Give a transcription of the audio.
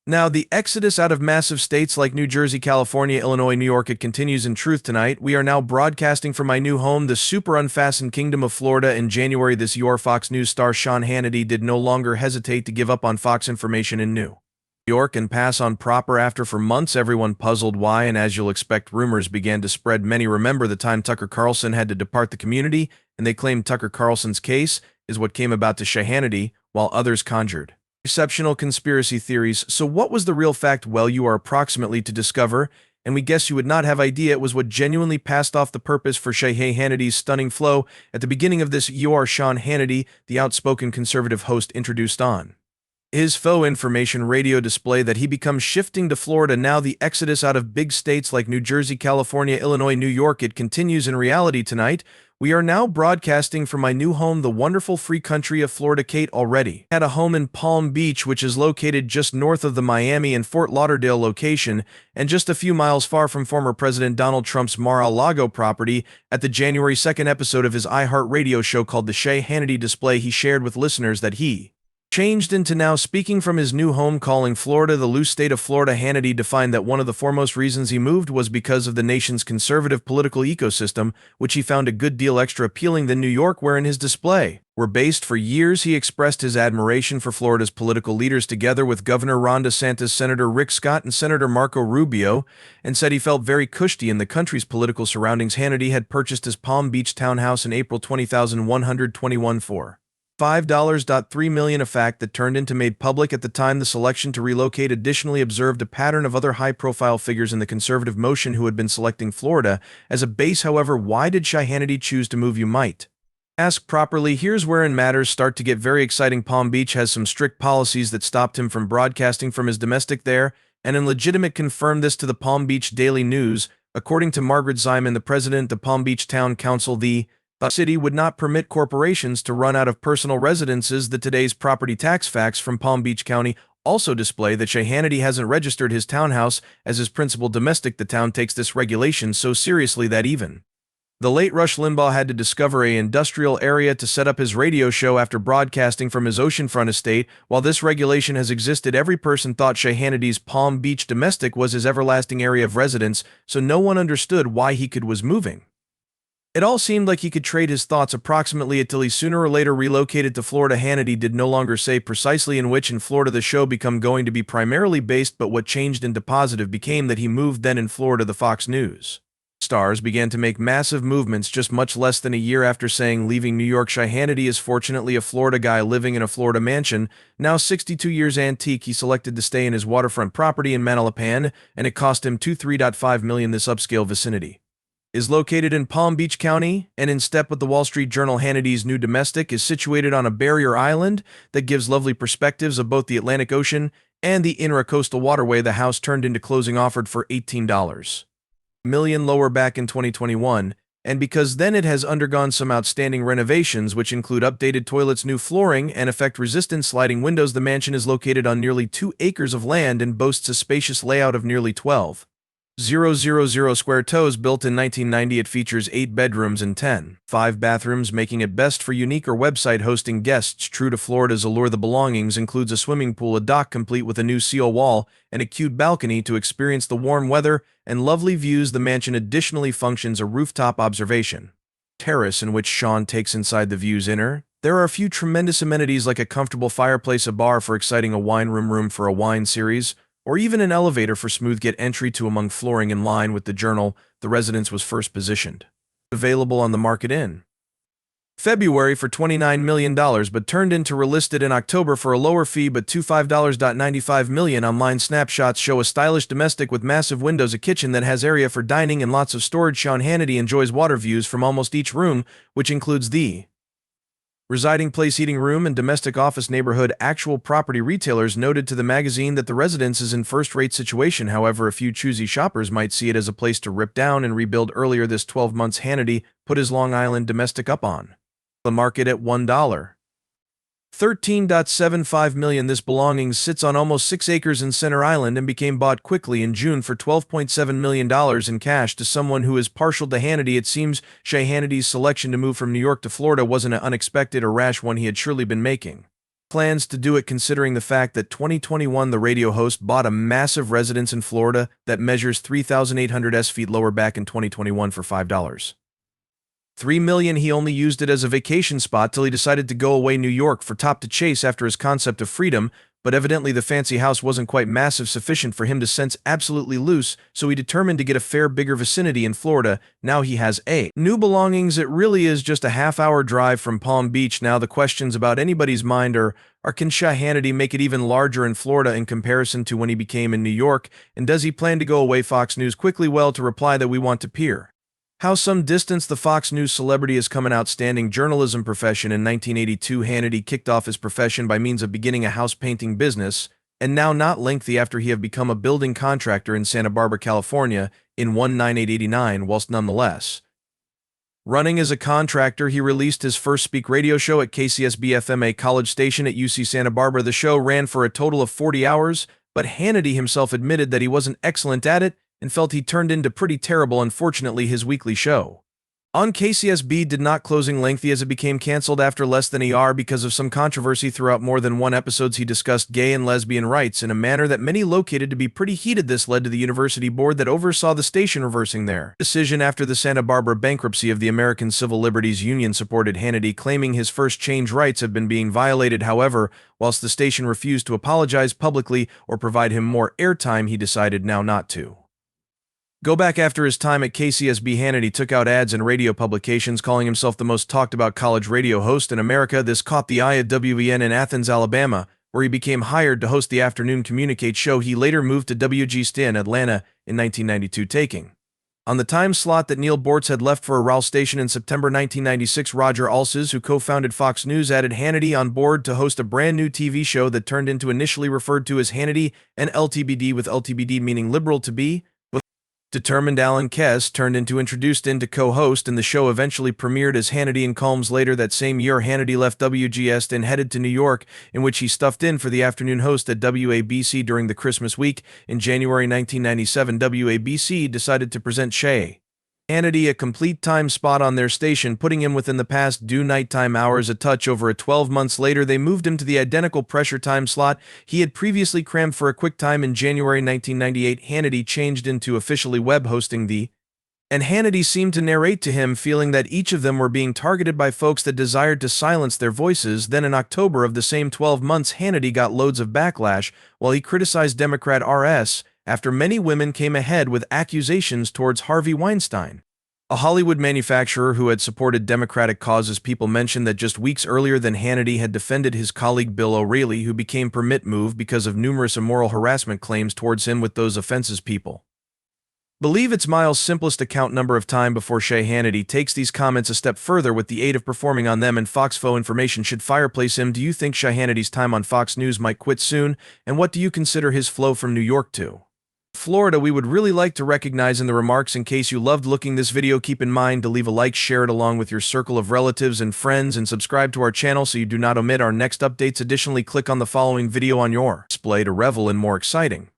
Now, the exodus out of massive states like New Jersey, California, Illinois, New York, it continues in truth tonight. We are now broadcasting from my new home, the super unfastened kingdom of Florida. In January, this your Fox News star Sean Hannity did no longer hesitate to give up on Fox information in New York and pass on proper after for months everyone puzzled why, and as you'll expect, rumors began to spread. Many remember the time Tucker Carlson had to depart the community, and they claimed Tucker Carlson's case is what came about to Hannity, while others conjured exceptional conspiracy theories. So what was the real fact? Well, you are approximately to discover, and we guess you would not have idea it was what genuinely passed off the purpose for Hannity's stunning flow. At the beginning of this, you are Sean Hannity, the outspoken conservative host, introduced on his faux information radio display that he becomes shifting to Florida. Now the exodus out of big states like New Jersey, California, Illinois, New York, it continues in reality tonight. We are now broadcasting from my new home, the wonderful free country of Florida. Kate already had a home in Palm Beach, which is located just north of the Miami and Fort Lauderdale location, and just a few miles far from former President Donald Trump's Mar-a-Lago property. At the January 2nd episode of his iHeartRadio show called The Hannity Display, he shared with listeners that he changed into now speaking from his new home, calling Florida the loose state of Florida. Hannity defined that one of the foremost reasons he moved was because of the nation's conservative political ecosystem, which he found a good deal extra appealing than New York, where in his display were based. For years, he expressed his admiration for Florida's political leaders, together with Governor Ron DeSantis, Senator Rick Scott, and Senator Marco Rubio, and said he felt very cushy in the country's political surroundings. Hannity had purchased his Palm Beach townhouse in April 2021 for $5.3 million, a fact that turned into made public at the time the selection to relocate additionally observed a pattern of other high-profile figures in the conservative motion who had been selecting Florida as a base. However, why did Hannity choose to move, you might ask properly? Here's wherein matters start to get very exciting. Palm Beach has some strict policies that stopped him from broadcasting from his domestic there, and illegitimate confirmed this to the Palm Beach Daily News. According to Margaret Zyman, the president of the Palm Beach Town Council, the city would not permit corporations to run out of personal residences. The today's property tax facts from Palm Beach County also display that Hannity hasn't registered his townhouse as his principal domestic. The town takes this regulation so seriously that even the late Rush Limbaugh had to discover an industrial area to set up his radio show after broadcasting from his oceanfront estate. While this regulation has existed, every person thought Hannity's Palm Beach domestic was his everlasting area of residence, so no one understood why he was moving. It all seemed like he could trade his thoughts approximately until he sooner or later relocated to Florida. Hannity did no longer say precisely in which in Florida the show become going to be primarily based, but what changed into positive became that he moved then in Florida. The Fox News stars began to make massive movements just much less than a year after saying leaving New York. Hannity is fortunately a Florida guy living in a Florida mansion, now 62 years antique. He selected to stay in his waterfront property in Manalapan, and it cost him $3.5 million. This upscale vicinity is located in Palm Beach County, and in step with the Wall Street Journal, Hannity's new domestic is situated on a barrier island that gives lovely perspectives of both the Atlantic Ocean and the intracoastal waterway. The house turned into closing offered for $18 million lower back in 2021, and because then it has undergone some outstanding renovations, which include updated toilets, new flooring, and effect-resistant sliding windows. The mansion is located on nearly 2 acres of land and boasts a spacious layout of nearly 12,000 square toes. Built in 1990, it features 8 bedrooms and 5 bathrooms, making it best for unique or website hosting guests. True to Florida's allure, the belongings includes a swimming pool, a dock complete with a new seal wall, and a cute balcony to experience the warm weather and lovely views. The mansion additionally functions a rooftop observation terrace in which Sean takes inside the views inner. There are a few tremendous amenities like a comfortable fireplace, a bar for exciting, a wine room for a wine series, or even an elevator for smooth get entry to. Among flooring in line with the Journal, the residence was first positioned available on the market in February for $29 million, but turned into relisted in October for a lower fee but $5.95 million. Online snapshots show a stylish domestic with massive windows, a kitchen that has area for dining, and lots of storage. Sean Hannity enjoys water views from almost each room, which includes the residing place, eating room, and domestic office neighborhood. Actual property retailers noted to the magazine that the residence is in first-rate situation. However, a few choosy shoppers might see it as a place to rip down and rebuild. Earlier this 12 months, Hannity put his Long Island domestic up on the market at $13.75 million. This belonging sits on almost 6 acres in Center Island and became bought quickly in June for $12.7 million in cash. To someone who is partial to Hannity, it seems Hannity's selection to move from New York to Florida wasn't an unexpected or rash one. He had surely been making plans to do it considering the fact that 2021 the radio host bought a massive residence in Florida that measures 3,800 feet lower back in 2021 for $5. $3 million. He only used it as a vacation spot till he decided to go away New York for top to chase after his concept of freedom, but evidently the fancy house wasn't quite massive sufficient for him to sense absolutely loose, so he determined to get a fair bigger vicinity in Florida. Now he has a new belongings. It really is just a half-hour drive from Palm Beach. Now the questions about anybody's mind are can Hannity make it even larger in Florida in comparison to when he became in New York, and does he plan to go away? Fox News quickly to reply that we want to peer how some distance the Fox News celebrity has come an outstanding journalism profession. In 1982, Hannity kicked off his profession by means of beginning a house painting business, and now not lengthy after he have become a building contractor in Santa Barbara, California, in 1989, whilst nonetheless running as a contractor, he released his first speak radio show at KCSB-FM, a college station at UC Santa Barbara. The show ran for a total of 40 hours, but Hannity himself admitted that he wasn't excellent at it and felt he turned into pretty terrible. Unfortunately, his weekly show on KCSB did not closing lengthy as it became canceled after less than a year because of some controversy. Throughout more than one episodes he discussed gay and lesbian rights in a manner that many located to be pretty heated. This led to the university board that oversaw the station reversing their decision after the Santa Barbara bankruptcy of the American Civil Liberties Union supported Hannity, claiming his first change rights have been being violated. However, whilst the station refused to apologize publicly or provide him more airtime, he decided now not to go back. After his time at KCSB, Hannity took out ads in radio publications calling himself the most talked about college radio host in America. This caught the eye of WVN in Athens, Alabama, where he became hired to host the afternoon Communicate show. He later moved to WGST in Atlanta in 1992, taking on the time slot that Neil Bortz had left for a RAL station. In September 1996, Roger Alces, who co-founded Fox News, added Hannity on board to host a brand new TV show that turned into initially referred to as Hannity and LTBD, with LTBD meaning liberal to be determined. Alan Kess turned into introduced into co-host, and the show eventually premiered as Hannity and Combs. Later that same year, Hannity left WGST and headed to New York, in which he stuffed in for the afternoon host at WABC during the Christmas week. In January 1997, WABC decided to present Hannity a complete time spot on their station, putting him within the past due nighttime hours. A touch over 12 months later, they moved him to the identical pressure time slot he had previously crammed for a quick time. In January 1998, Hannity changed into officially web hosting and Hannity seemed to narrate to him, feeling that each of them were being targeted by folks that desired to silence their voices. Then in October of the same 12 months, Hannity got loads of backlash while he criticized Democrat RS after many women came ahead with accusations towards Harvey Weinstein, a Hollywood manufacturer who had supported Democratic causes. People mentioned that just weeks earlier than Hannity had defended his colleague Bill O'Reilly, who became permit move because of numerous immoral harassment claims towards him. With those offenses, people believe it's Miles' simplest account number of time before Hannity takes these comments a step further with the aid of performing on them, and Foxfo information should fireplace him. Do you think Hannity's time on Fox News might quit soon, and what do you consider his flow from New York to Florida? We would really like to recognize in the remarks. In case you loved looking this video, keep in mind to leave a like, share it along with your circle of relatives and friends, and subscribe to our channel so you do not omit our next updates. Additionally, click on the following video on your display to revel in more exciting